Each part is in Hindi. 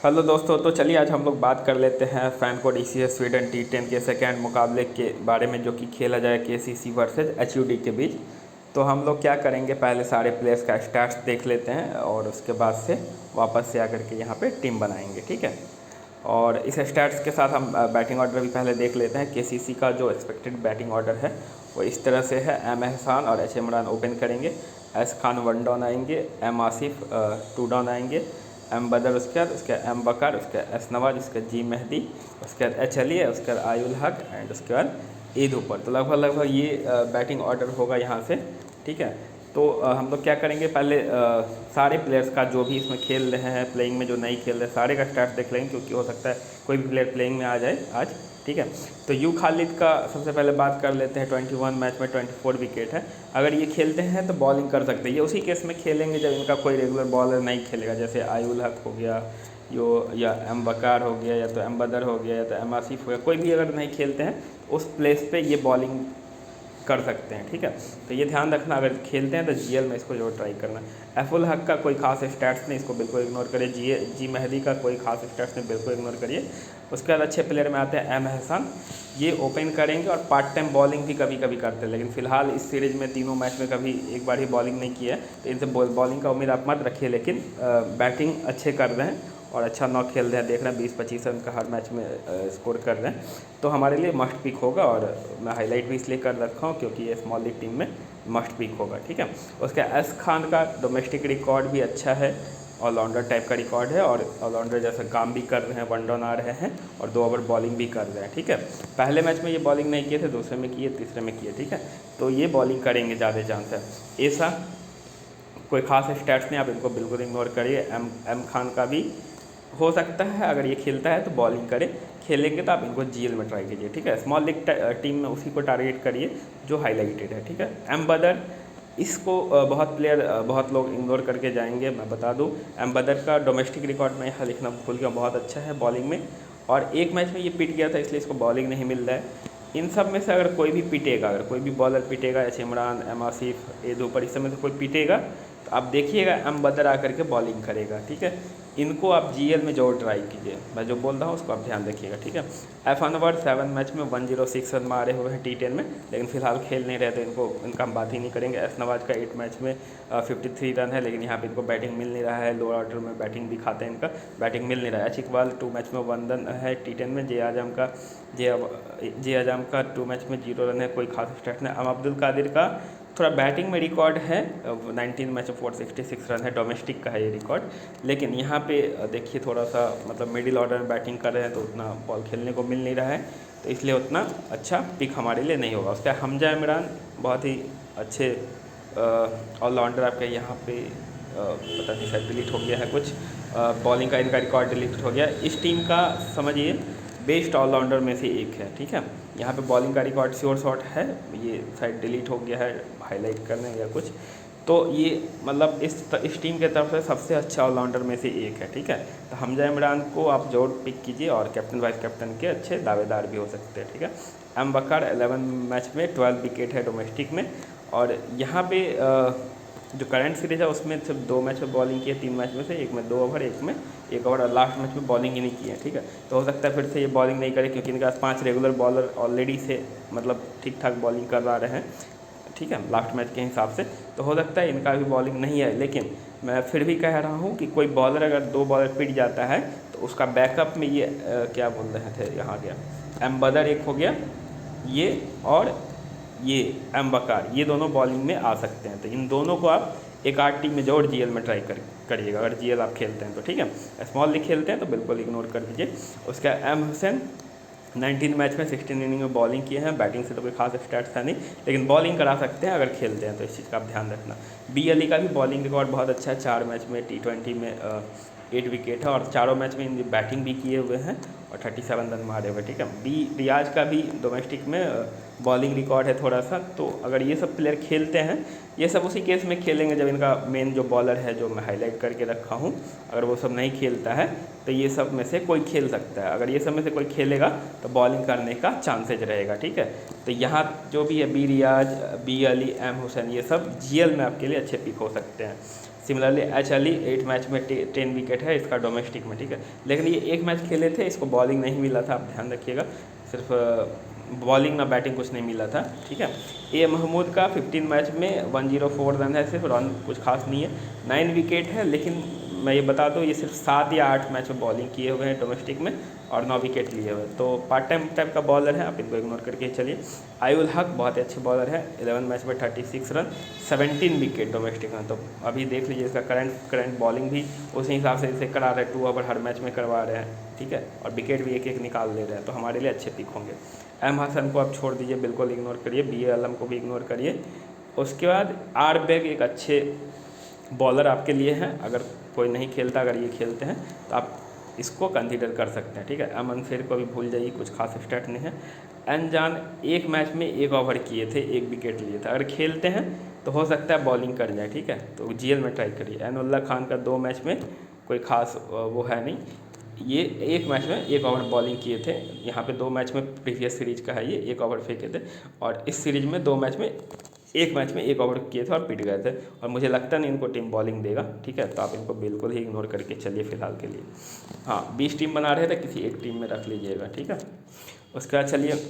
हेलो दोस्तों, तो चलिए आज हम लोग बात कर लेते हैं फैनको डीसीएस स्वीडन टी10 के सेकेंड मुकाबले के बारे में, जो कि खेला जाए केसीसी वर्सेस एचयूडी के बीच। तो हम लोग क्या करेंगे, पहले सारे प्लेयर्स का स्टैट्स देख लेते हैं और उसके बाद से वापस से आकर के यहाँ पे टीम बनाएंगे, ठीक है। और इस स्टैट्स के साथ हम बैटिंग ऑर्डर भी पहले देख लेते हैं। केसीसी का जो एक्सपेक्टेड बैटिंग ऑर्डर है वो इस तरह से है। एम एहसान और एच इमरान ओपन करेंगे, एस खान 1 डाउन आएंगे, एम आसिफ 2 डाउन आएंगे, एम बदर उसके बाद, उसके एम बकर, उसके एस नवाज, उसके जी मेहदी, उसके बाद एच अली है, उसके बाद आयुल हक एंड उसके बाद ईद ऊपर। तो लगभग ये बैटिंग ऑर्डर होगा यहाँ से, ठीक है। तो हम लोग क्या करेंगे, पहले सारे प्लेयर्स का जो भी इसमें खेल रहे हैं, प्लेइंग में जो नहीं खेल रहे, सारे का स्टार्ट देख लेंगे, क्योंकि हो सकता है कोई भी प्लेयर प्लेइंग में आ जाए आज, ठीक है। तो यू खालिद का सबसे पहले बात कर लेते हैं। 21 मैच में 24 विकेट है। अगर ये खेलते हैं तो बॉलिंग कर सकते हैं। ये उसी केस में खेलेंगे जब इनका कोई रेगुलर बॉलर नहीं खेलेगा, जैसे आयुल हक हो गया, या एम बकार हो गया, या तो एम बदर हो गया, या तो एम आसिफ हो गया। कोई भी अगर नहीं खेलते हैं उस प्लेस पे ये बॉलिंग कर सकते हैं, ठीक है। तो ये ध्यान रखना, अगर खेलते हैं तो जीएल में इसको जरूर ट्राई करना। एफुल हक का कोई खास स्टैट्स नहीं, इसको बिल्कुल इग्नोर करिए। जी मेहदी का कोई खास स्टैट्स नहीं, बिल्कुल इग्नोर करिए। उसके बाद अच्छे प्लेयर में आते हैं एम एहसान। ये ओपन करेंगे और पार्ट टाइम बॉलिंग भी कभी कभी करते हैं, लेकिन फिलहाल इस सीरीज़ में तीनों मैच में कभी एक बार ही बॉलिंग नहीं की है, तो इनसे बॉलिंग का उम्मीद आप मत रखिए। लेकिन बैटिंग अच्छे कर रहे हैं और अच्छा नॉक खेल रहे हैं, देख रहे हैं 20-25 रन का हर मैच में स्कोर कर रहे हैं। तो हमारे लिए मस्ट पिक होगा, और मैं हाईलाइट भी इसलिए कर रखा हूँ क्योंकि ये स्मॉल लीग टीम में मस्ट पिक होगा, ठीक है। उसके एस खान का डोमेस्टिक रिकॉर्ड भी अच्छा है, ऑलराउंडर टाइप का रिकॉर्ड है, और ऑलराउंडर जैसा काम भी कर रहे हैं, 1 डाउन आ रहे हैं और 2 ओवर बॉलिंग भी कर रहे हैं, ठीक है। पहले मैच में ये बॉलिंग नहीं किए थे, दूसरे में किए, तीसरे में किए, ठीक है। तो ये बॉलिंग करेंगे, ज़्यादा चांस है। ऐसा कोई खास स्टैट्स नहीं, आप इनको बिल्कुल इग्नोर करिए। एम खान का भी हो सकता है, अगर ये खेलता है तो बॉलिंग करे, खेलेंगे तो आप इनको जीएल में ट्राई कीजिए, ठीक है। स्मॉल लीग टीम में उसी को टारगेट करिए जो हाईलाइटेड है, ठीक है। एम बदर, इसको बहुत लोग इग्नोर करके जाएंगे, मैं बता दूं। एम बदर का डोमेस्टिक रिकॉर्ड में यहाँ लिखना भूल गया, बहुत अच्छा है बॉलिंग में, और एक मैच में ये पिट गया था, इसलिए इसको बॉलिंग नहीं मिल रहा है। इन सब में से अगर कोई भी पिटेगा, अगर कोई भी बॉलर पिटेगा, जैसे इमरान, एम आसिफ, ईद ऊपर, इस समय से कोई पिटेगा तो आप देखिएगा एम बदर आकर के बॉलिंग करेगा, ठीक है। इनको आप जीएल में जरूर ट्राई कीजिए, मैं जो बोल रहा हूँ उसको आप ध्यान रखिएगा, ठीक है। एफ अनवर 7 मैच में 106 रन मारे हुए हैं टी10 में, लेकिन फिलहाल खेल नहीं रहे, तो इनका हम बात ही नहीं करेंगे। एस नवाज का 8 मैच में 53 रन है, लेकिन यहाँ पे इनको बैटिंग मिल नहीं रहा है। लोअर ऑर्डर में बैटिंग भी खाते हैं, इनका बैटिंग मिल नहीं रहा है। एच इकबाल 2 मैच में 1 रन है टी10 में। जे आजम का 2 मैच में 0 रन है, कोई खास स्टैट नहीं। अब्दुल कादिर का थोड़ा बैटिंग में रिकॉर्ड है, 19 मैच में 466 रन है, डोमेस्टिक का है ये रिकॉर्ड। लेकिन यहाँ पे देखिए थोड़ा सा मतलब मिडिल ऑर्डर में बैटिंग कर रहे हैं, तो उतना बॉल खेलने को मिल नहीं रहा है, तो इसलिए उतना अच्छा पिक हमारे लिए नहीं होगा। उसका हमजा इमरान बहुत ही अच्छे ऑलराउंडर आपके यहाँ पे पता नहीं शायद डिलीट हो गया है कुछ, बॉलिंग का इनका रिकॉर्ड डिलीट हो गया। इस टीम का समझिए बेस्ट ऑलराउंडर में से एक है, ठीक है। यहाँ पे बॉलिंग का रिकॉर्ड श्योर शॉट है, ये शायद डिलीट हो गया है हाईलाइट करने या कुछ। तो ये मतलब इस टीम के तरफ से सबसे अच्छा ऑलराउंडर में से एक है, ठीक है। तो हमजा इमरान को आप जरूर पिक कीजिए, और कैप्टन वाइस कैप्टन के अच्छे दावेदार भी हो सकते हैं, ठीक है। एम बकर 11 मैच में 12 विकेट है डोमेस्टिक में, और यहाँ पे जो करंट सीरीज है उसमें सिर्फ 2 मैच में बॉलिंग की है, 3 मैच में से, एक में 2 ओवर, एक में 1 ओवर, और लास्ट मैच में बॉलिंग ही नहीं की है, ठीक है। तो हो सकता है फिर से ये बॉलिंग नहीं करे, क्योंकि इनके पास 5 रेगुलर बॉलर ऑलरेडी से मतलब ठीक ठाक बॉलिंग कर रहे हैं, ठीक है, लास्ट मैच के हिसाब से। तो हो सकता है इनका भी बॉलिंग नहीं है, लेकिन मैं फिर भी कह रहा हूँ कि कोई बॉलर अगर 2 बॉलर पिट जाता है तो उसका बैकअप में ये क्या बोल रहे थे, यहाँ गया एम बदर एक हो गया, ये और ये एम बकार, ये दोनों बॉलिंग में आ सकते हैं। तो इन दोनों को आप एक आध टीम में जरूर जीएल में ट्राई करिएगा, अगर जीएल आप खेलते हैं तो, ठीक है। स्मॉल लीग खेलते हैं तो बिल्कुल इग्नोर कर दीजिए। उसका एम हुसैन 19 मैच में 16 इनिंग में बॉलिंग किए हैं, बैटिंग से तो कोई खास स्टैट्स है नहीं, लेकिन बॉलिंग करा सकते हैं अगर खेलते हैं, तो इस चीज़ का आप ध्यान रखना। बी अली का भी बॉलिंग रिकॉर्ड बहुत अच्छा है, 4 मैच में टी20 में 8 विकेट है, और चारों मैच में इन बैटिंग भी किए हुए हैं और 37 रन मारे हुए, ठीक है। बी रियाज का भी डोमेस्टिक में बॉलिंग रिकॉर्ड है थोड़ा सा। तो अगर ये सब प्लेयर खेलते हैं, ये सब उसी केस में खेलेंगे जब इनका मेन जो बॉलर है, जो मैं हाईलाइट करके रखा हूँ, अगर वो सब नहीं खेलता है तो ये सब में से कोई खेल सकता है। अगर ये सब में से कोई खेलेगा तो बॉलिंग करने का चांसेज रहेगा, ठीक है। तो यहाँ जो भी है बी रियाज, बी अली, एम हुसैन, ये सब जीएल में आपके लिए अच्छे पिक हो सकते हैं। सिमिलरली एच अली 8 मैच में 10 विकेट है इसका डोमेस्टिक में, ठीक है। लेकिन ये एक मैच खेले थे, इसको बॉलिंग नहीं मिला था, आप ध्यान रखिएगा, सिर्फ बॉलिंग ना बैटिंग कुछ नहीं मिला था, ठीक है। ए महमूद का 15 मैच में 104 रन है, सिर्फ रन कुछ खास नहीं है, 9 विकेट है। लेकिन मैं ये बता दूँ ये सिर्फ 7 या 8 मैच में बॉलिंग किए हुए हैं डोमेस्टिक में और 9 विकेट लिए हुए हैं, तो पार्ट टाइम टाइप का बॉलर है, आप इनको इग्नोर करके चलिए। आयुल हक बहुत ही अच्छे बॉलर है, 11 मैच में 36 रन 17 विकेट डोमेस्टिक में। तो अभी देख लीजिए इसका करंट बॉलिंग भी उसी हिसाब से इसे करा रहे हैं, 2 ओवर हर मैच में करवा रहे हैं, ठीक है, और विकेट भी एक एक निकाल ले रहे हैं, तो हमारे लिए अच्छे पिक होंगे। एम हसन को आप छोड़ दीजिए, बिल्कुल इग्नोर करिए, बी ए आलम को भी इग्नोर करिए। उसके बाद आर बेग एक अच्छे बॉलर आपके लिए हैं, अगर कोई नहीं खेलता, अगर ये खेलते हैं तो आप इसको कंसीडर कर सकते हैं, ठीक है। अमन शेर को भी भूल जाइए, कुछ खास स्टार्ट नहीं है। अनजान एक मैच में 1 ओवर किए थे, 1 विकेट लिए थे, अगर खेलते हैं तो हो सकता है बॉलिंग कर जाए, ठीक है, तो जीएल में ट्राई करिए। एनुल्ला खान का 2 मैच में कोई खास वो है नहीं, ये 1 मैच में 1 ओवर बॉलिंग किए थे, यहाँ पे 2 मैच में प्रीवियस सीरीज का है, ये 1 ओवर फेंके थे, और इस सीरीज में 2 मैच में 1 मैच में 1 ओवर किए थे और पिट गए थे, और मुझे लगता नहीं इनको टीम बॉलिंग देगा, ठीक है, तो आप इनको बिल्कुल ही इग्नोर करके चलिए फिलहाल के लिए। हाँ, 20 टीम बना रहे थे, किसी एक टीम में रख लीजिएगा, ठीक है। उसके बाद चलिए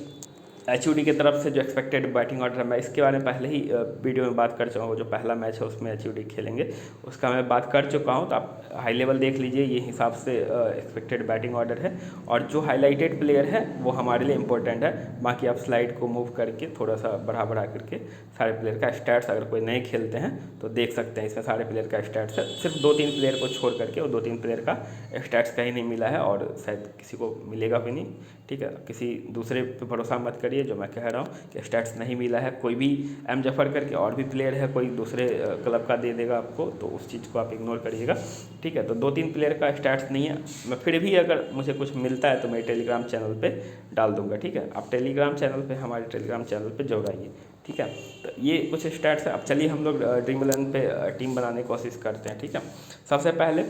एच की तरफ से जो एक्सपेक्टेड बैटिंग ऑर्डर है, मैं इसके बारे में पहले ही वीडियो में बात कर चुका हूँ, जो पहला मैच है उसमें एच खेलेंगे उसका मैं बात कर चुका हूँ, तो आप हाई लेवल देख लीजिए, ये हिसाब से एक्सपेक्टेड बैटिंग ऑर्डर है, और जो हाईलाइटेड प्लेयर है वो हमारे लिए इंपॉर्टेंट है, बाकी आप स्लाइड को मूव करके थोड़ा सा बढ़ा करके सारे प्लेयर का स्टैट्स, अगर कोई नए खेलते हैं तो देख सकते हैं, इसमें सारे प्लेयर का स्टैट्स है, सिर्फ 2-3 प्लेयर को छोड़ करके, और 2-3 प्लेयर का स्टैट्स कहीं नहीं मिला है, और शायद किसी को मिलेगा भी नहीं, ठीक है। किसी दूसरे पे भरोसा मत करिए, जो मैं कह रहा हूँ कि स्टैट्स नहीं मिला है, कोई भी एम जफर करके और भी प्लेयर है, कोई दूसरे क्लब का दे देगा आपको, तो उस चीज़ को आप इग्नोर करिएगा, ठीक है। तो 2-3 प्लेयर का स्टैट्स नहीं है, मैं फिर भी अगर मुझे कुछ मिलता है तो मैं टेलीग्राम चैनल पे डाल दूंगा, ठीक है। आप टेलीग्राम चैनल पे, हमारे टेलीग्राम चैनल पे जरूर आइए, ठीक है। तो ये कुछ स्टैट्स है। अब चलिए हम लोग ड्रीम 11 पे टीम बनाने की कोशिश करते हैं, ठीक है। सबसे पहले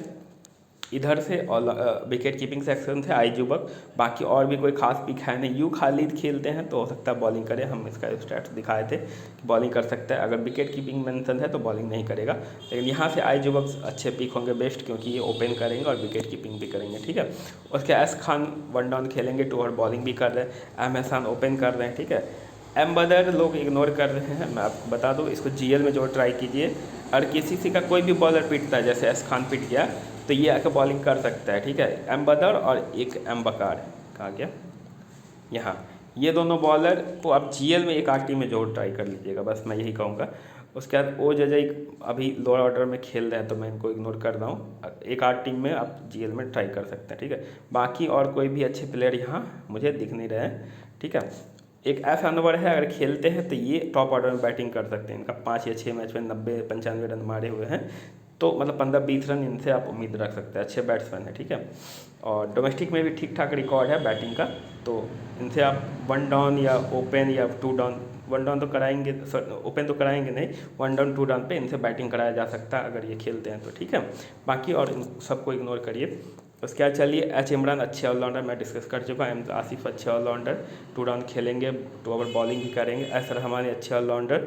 इधर से और विकेट कीपिंग सेक्शन से आई जुबक, बाकी और भी कोई खास पिक है नहीं। यू खालिद खेलते हैं तो हो सकता है बॉलिंग करें, हम इसका स्टैट्स दिखाए थे कि बॉलिंग कर सकता है, अगर विकेट कीपिंग मेंशन है तो बॉलिंग नहीं करेगा, लेकिन यहाँ से आई जुबक अच्छे पिक होंगे बेस्ट, क्योंकि ये ओपन करेंगे और विकेट कीपिंग भी करेंगे, ठीक है। उसके एस खान 1 डाउन खेलेंगे, 2 ओवर बॉलिंग भी कर रहे हैं, एम एहसान ओपन कर रहे हैं, ठीक है। एम बदर लोग इग्नोर कर रहे हैं, मैं आपको बता दूँ, इसको जीएल में जो ट्राई कीजिए, और किसी का कोई भी बॉलर पिटता है, जैसे एस खान पिट गया तो ये आके बॉलिंग कर सकता है, ठीक है। एम बदर और एक एम बकार, कहाँ गया, यहाँ, ये दोनों बॉलर को आप जीएल में एक आर टीम में जरूर ट्राई कर लीजिएगा, बस मैं यही कहूँगा। उसके बाद ओ जजई अभी लोअर ऑर्डर में खेल रहे हैं, तो मैं इनको इग्नोर कर रहा हूँ, एक आर टीम में आप जीएल में ट्राई कर सकते हैं, ठीक है। बाकी और कोई भी अच्छे प्लेयर यहाँ मुझे दिख नहीं रहे हैं, ठीक है। एक एफ अनवर है, अगर खेलते हैं तो ये टॉप ऑर्डर में बैटिंग कर सकते हैं, इनका 5 या 6 मैच में 90-95 रन मारे हुए हैं, तो मतलब 15-20 रन इनसे आप उम्मीद रख सकते हैं, अच्छे बैट्समैन है, ठीक है। और डोमेस्टिक में भी ठीक ठाक रिकॉर्ड है बैटिंग का, तो इनसे आप 1 डाउन या ओपन या 2 डाउन, 1 डाउन तो कराएंगे, ओपन तो कराएंगे नहीं, 1 डाउन 2 डाउन पे इनसे बैटिंग कराया जा सकता है अगर ये खेलते हैं तो, ठीक है। बाकी और इन सबको इग्नोर करिए। उसके बाद चलिए एच इमरान अच्छे ऑलराउंडर, मैं डिस्कस कर चुका हूँ। एम आसिफ अच्छे ऑलराउंडर, 2 डाउन खेलेंगे, 2 ओवर बॉलिंग भी करेंगे। एस रहमान अच्छे ऑलराउंडर,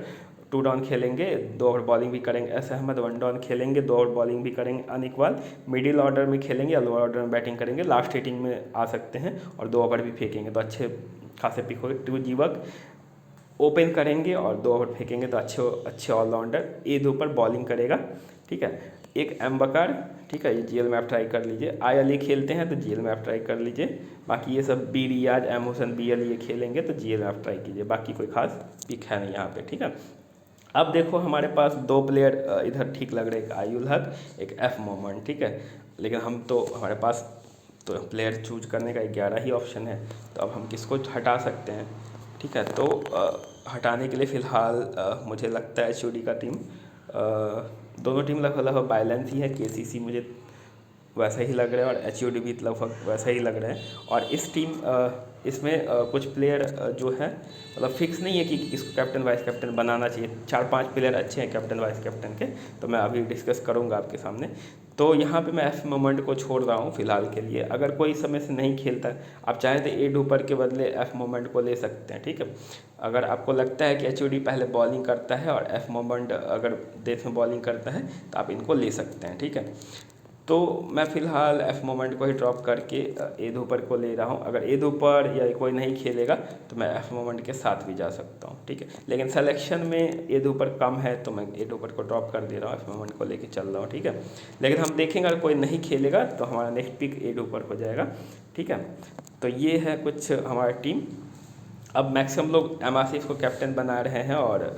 2 डाउन खेलेंगे, 2 ओवर बॉलिंग भी करेंगे। एस अहमद 1 डाउन खेलेंगे, 2 ओवर बॉलिंग भी करेंगे। अनिकवाल मिडिल ऑर्डर में खेलेंगे या लोअर ऑर्डर में बैटिंग करेंगे, लास्ट हिटिंग में आ सकते हैं और 2 ओवर भी फेंकेंगे, तो अच्छे खासे पिक हो गए। टू जीवक ओपन करेंगे और 2 ओवर फेंकेंगे, तो अच्छे ऑलराउंडर। ए दो पर बॉलिंग करेगा, ठीक है। एक एम बकार, ठीक है, ये जीएल में आप ट्राई कर लीजिए। आई अली खेलते हैं तो जीएल में आप ट्राई कर लीजिए। बाकी ये सब बी रियाज, एम हुसैन, बी अली ये खेलेंगे तो जीएल में आप ट्राई कीजिए, बाकी कोई खास पिक है नहीं यहाँ पे, ठीक है। अब देखो हमारे पास 2 प्लेयर इधर ठीक लग रहे हैं, एक आयुल हक, एक एफ मोमन, ठीक है। लेकिन हम तो हमारे पास तो प्लेयर चूज करने का 11 ही ऑप्शन है, तो अब हम किसको हटा सकते हैं, ठीक है। तो हटाने के लिए फ़िलहाल मुझे लगता है एच, का टीम, दोनों टीम लगभग लगभग बैलेंस ही है। केसीसी मुझे 2 ओवर 20 रन 2 ओवर 20 रन मारे हुए हैं, 2 ओवर बॉलिंग भी करेंगे। एस रहमान अच्छे ऑलराउंडर, 2 डाउन खेलेंगे, 2 ओवर बॉलिंग भी करेंगे। अनिकवाल मिडिल ऑर्डर में खेलेंगे या लोअर ऑर्डर में बैटिंग करेंगे, लास्ट हिटिंग में आ सकते हैं और 2 ओवर भी फेंकेंगे, तो अच्छे खासे पिक हो गए। टू जीवक ओपन करेंगे और 2 ओवर बॉलिंग भी करेंगे। वैसा ही लग रहा है और HUD भी लगभग वैसा ही लग रहा है। और इस टीम इसमें कुछ प्लेयर जो है मतलब फिक्स नहीं है कि इसको कैप्टन वाइस कैप्टन बनाना चाहिए। 4-5 प्लेयर अच्छे हैं कैप्टन वाइस कैप्टन के, तो मैं अभी डिस्कस करूंगा आपके सामने। तो यहाँ पे मैं एफ मोमेंट को छोड़ रहा हूँ फ़िलहाल के लिए। अगर कोई समय से नहीं खेलता है, आप चाहें तो ए डूपर के बदले एफ मोमेंट को ले सकते हैं, ठीक है। अगर आपको लगता है कि HUD पहले बॉलिंग करता है और एफ मोमेंट अगर डेथ में बॉलिंग करता है तो आप इनको ले सकते हैं, ठीक है। तो मैं फ़िलहाल एफ मोमेंट को ही ड्रॉप करके ए धूपर को ले रहा हूँ। अगर ए धूपर या कोई नहीं खेलेगा तो मैं एफ मोमेंट के साथ भी जा सकता हूँ, ठीक है। लेकिन सिलेक्शन में ए धूपर कम है तो मैं ए धूपर को ड्रॉप कर दे रहा हूँ, एफ मोमेंट को लेके चल रहा हूँ, ठीक है। लेकिन हम देखेंगे अगर कोई नहीं खेलेगा तो हमारा नेक्स्ट पिक ए धूपर हो जाएगा, ठीक है। तो ये है कुछ हमारी टीम। अब मैक्सिमम लोग एम आसिफ को कैप्टन बना रहे हैं और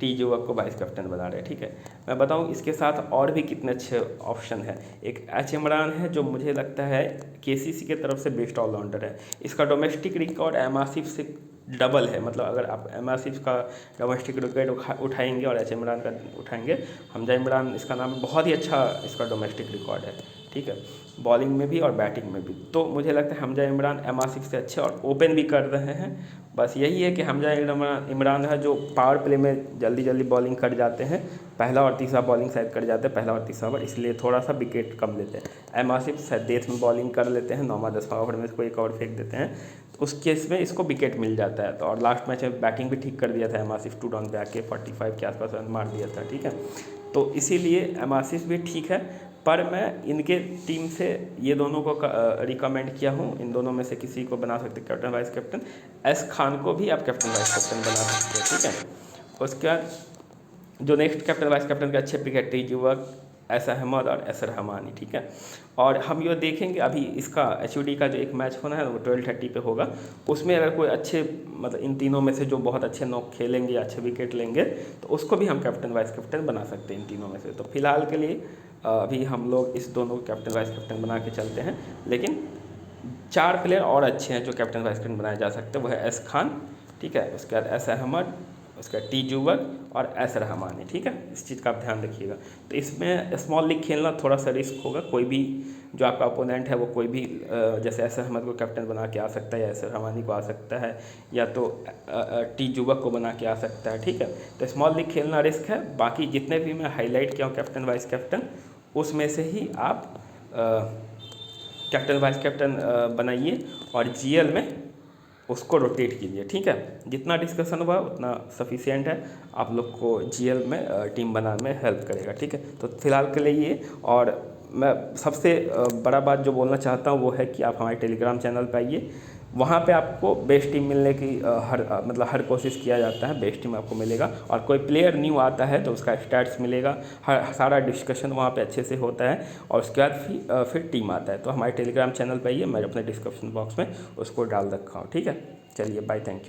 टी जुवक को वाइस कैप्टन बना रहे हैं, ठीक है। मैं बताऊं इसके साथ और भी कितने अच्छे ऑप्शन है। एक एच इमरान है जो मुझे लगता है KCC के तरफ से बेस्ट ऑलराउंडर है। इसका डोमेस्टिक रिकॉर्ड एम आसिफ से डबल है। मतलब अगर आप एम आसिफ का डोमेस्टिक रिकॉर्ड उठाएंगे और एच इमरान का उठाएंगे, हमजा इमरान इसका नाम, बहुत ही अच्छा इसका डोमेस्टिक रिकॉर्ड है, ठीक है, बॉलिंग में भी और बैटिंग में भी। तो मुझे लगता है हमजा इमरान एम आसिफ से अच्छे और ओपन भी कर रहे हैं। बस यही है कि हमजा इमरान है जो पावर प्ले में जल्दी जल्दी बॉलिंग कर जाते हैं, पहला और तीसरा बॉलिंग शायद कर जाते हैं, पहला और तीसरा ओवर, इसलिए थोड़ा सा विकेट कम लेते हैं। एम आसिफ शायद डेथ में बॉलिंग कर लेते हैं, 9वां-10वां ओवर में इसको एक ओवर फेंक देते हैं, तो उस केस में इसको विकेट मिल जाता है। तो और लास्ट मैच में बैटिंग भी ठीक कर दिया था एम आसिफ, 2 डाउन पे आके 45 के आसपास रन मार दिया था, ठीक है। तो इसीलिए एम आसिफ भी ठीक है, पर मैं इनके टीम से ये दोनों को रिकमेंड किया हूँ। इन दोनों में से किसी को बना सकते हैं captain vice captain. S Khan को भी आप कैप्टन वाइस कैप्टन बना सकते हैं, ठीक है। उसके बाद जो नेक्स्ट कैप्टन वाइस कैप्टन के अच्छे पिक है टी जुवक, एस अहमद और एस रहमानी, ठीक है। और हम ये देखेंगे अभी इसका HUD का जो एक मैच होना है वो 12:30 पे होगा। उसमें अगर कोई अच्छे मतलब इन तीनों में से जो बहुत अच्छे नॉक खेलेंगे, अच्छे विकेट लेंगे, तो उसको भी हम कैप्टन वाइस कैप्टन बना सकते हैं इन तीनों में से। तो फिलहाल के लिए अभी हम लोग इस दोनों को कैप्टन वाइस कैप्टन बना के चलते हैं। लेकिन 4 प्लेयर और अच्छे हैं जो कैप्टन वाइस कैप्टन बनाए जा सकते हैं, वो है एस खान, ठीक है, उसके बाद एस अहमद, उसका टी जुवक और एस रहमानी, ठीक है। इस चीज़ का आप ध्यान रखिएगा। तो इसमें स्मॉल लीग खेलना थोड़ा सा रिस्क होगा। कोई भी जो आपका अपोनेंट है वो कोई भी जैसे एस अहमद को कैप्टन बना के आ सकता है, या एस रहमानी को आ सकता है, या तो टी जुवक को बना के आ सकता है, ठीक है। तो स्मॉल लीग खेलना रिस्क है। बाकी जितने भी मैं हाईलाइट किया हूँ कैप्टन वाइस कैप्टन, उसमें से ही आप कैप्टन वाइस कैप्टन बनाइए और GL में उसको रोटेट कीजिए, ठीक है। जितना डिस्कशन हुआ उतना सफिशिएंट है, आप लोग को GL में टीम बनाने में हेल्प करेगा, ठीक है। तो फिलहाल के लिए ये, और मैं सबसे बड़ा बात जो बोलना चाहता हूँ वो है कि आप हमारे टेलीग्राम चैनल पर आइए। वहाँ पे आपको बेस्ट टीम मिलने की हर कोशिश किया जाता है, बेस्ट टीम आपको मिलेगा। और कोई प्लेयर न्यू आता है तो उसका स्टैट्स मिलेगा, हर सारा डिस्कशन वहाँ पे अच्छे से होता है, और उसके बाद फिर टीम आता है। तो हमारे टेलीग्राम चैनल पर आइए, मैं अपने डिस्क्रिप्शन बॉक्स में उसको डाल रखा हूँ, ठीक है। चलिए बाय, थैंक यू।